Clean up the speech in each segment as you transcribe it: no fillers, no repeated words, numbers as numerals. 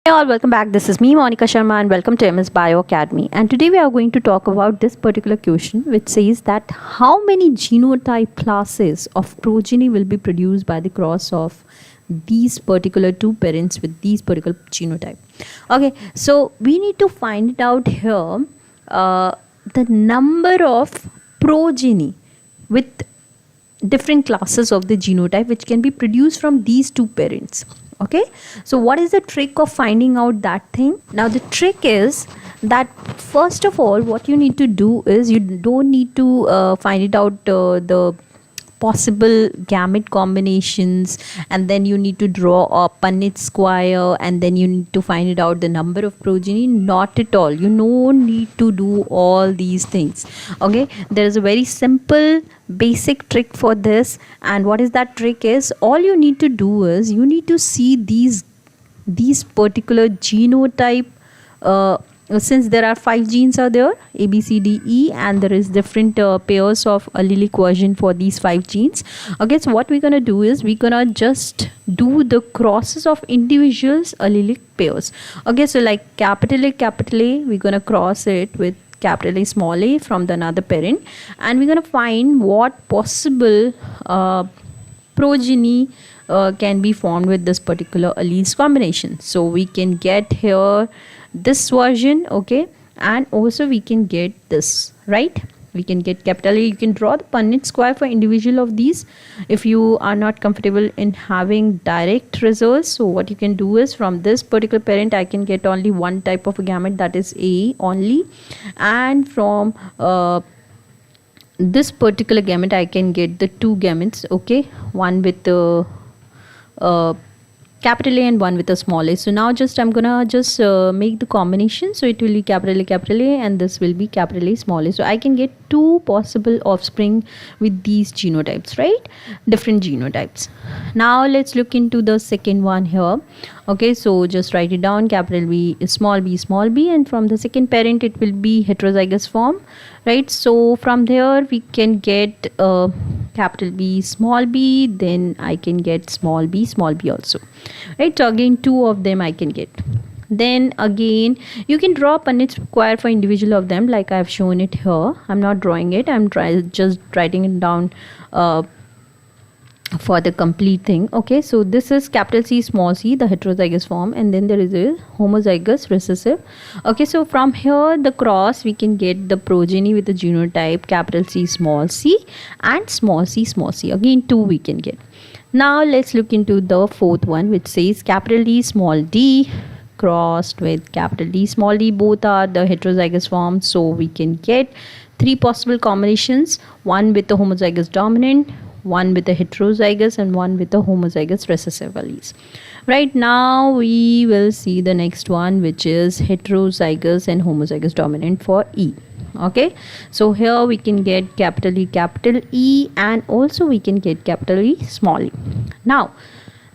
Hey all, welcome back. This is me, Monica Sharma, and welcome to MS Bio Academy. And today we are going to talk about this particular question, which says that how many genotype classes of progeny will be produced by the cross of these particular two parents with these particular genotype. Okay, so we need to find it out here the number of progeny with different classes of the genotype which can be produced from these two parents. Okay, so what is the trick of finding out that thing? Now the trick is that first of all what you need to do is you don't need to find it out the possible gamete combinations, and then you need to draw a Punnett square, and then you need to find it out the number of progeny. Not at all. You don't need to do all these things. Okay, there is a very simple basic trick for this, and what is that trick is, all you need to do is you need to see these particular genotype, since there are 5 genes are there, A, B, C, D, E, and there is different pairs of allelic version for these 5 genes. Okay, so what we're gonna do is we're gonna just do the crosses of individuals allelic pairs. Okay, so like capital A, we're gonna cross it with capital A small a from the another parent, and we're gonna find what possible progeny can be formed with this particular alleles combination. So we can get here this version, okay, and also we can get this, right? We can get capital A. You can draw the Punnett square for individual of these if you are not comfortable in having direct results. So what you can do is from this particular parent I can get only one type of a gamete, that is A only, and from this particular gamete I can get the 2 gametes, okay, one with the capital A and one with a small a. So now I'm gonna make the combination. So it will be capital A, and this will be capital A small a. So I can get 2 possible offspring with these genotypes, right? Different genotypes. Now let's look into the second one here. Okay, so just write it down, capital B, small b, and from the second parent it will be heterozygous form, right? So from there we can get capital B, small b, then I can get small b also, right? So again 2 of them I can get. Then again you can draw Punnett square for individual of them like I have shown it here. I'm not drawing it, I'm just writing it down for the complete thing. Okay, so this is capital C small c, the heterozygous form, and then there is a homozygous recessive. Okay, so from here the cross we can get the progeny with the genotype capital C small c and small c. Again 2 we can get. Now let's look into the fourth one, which says capital D small d crossed with capital D small d. Both are the heterozygous form, so we can get 3 possible combinations, one with the homozygous dominant, one with the heterozygous, and one with the homozygous recessive alleles. Right now we will see the next one, which is heterozygous and homozygous dominant for E. Okay, so here we can get capital E, and also we can get capital E small e. Now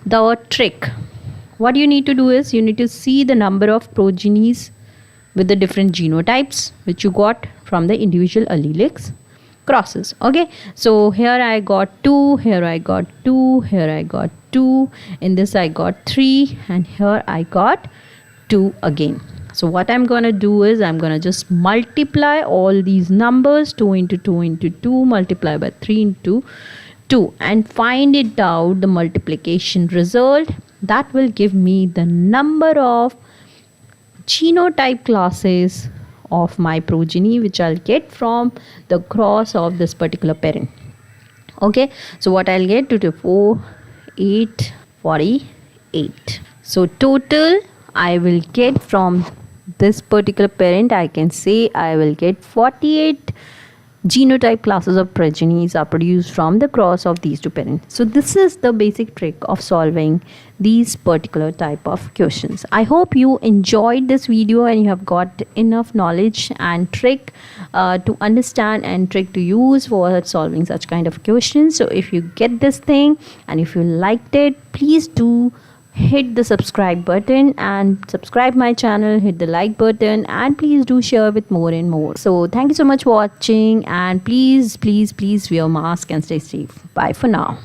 the trick, what you need to do is you need to see the number of progenies with the different genotypes which you got from the individual allelics crosses. Okay, so here I got 2, here I got 2, here I got 2, in this I got 3, and here I got 2 again. So what I'm gonna do is I'm gonna just multiply all these numbers, 2 into 2 into 2, multiply by 3 into 2, and find it out the multiplication result. That will give me the number of genotype classes of my progeny which I'll get from the cross of this particular parent. Okay, so what I'll get, 2 to 4, 8, 48. So total I will get from this particular parent, I can say I will get 48 genotype classes of progenies are produced from the cross of these two parents. So this is the basic trick of solving these particular type of questions. I hope you enjoyed this video and you have got enough knowledge and trick to understand and trick to use for solving such kind of questions. So if you get this thing and if you liked it, please do hit the subscribe button and subscribe my channel, hit the like button, and please do share with more and more. So thank you so much for watching, and please wear mask and stay safe. Bye for now.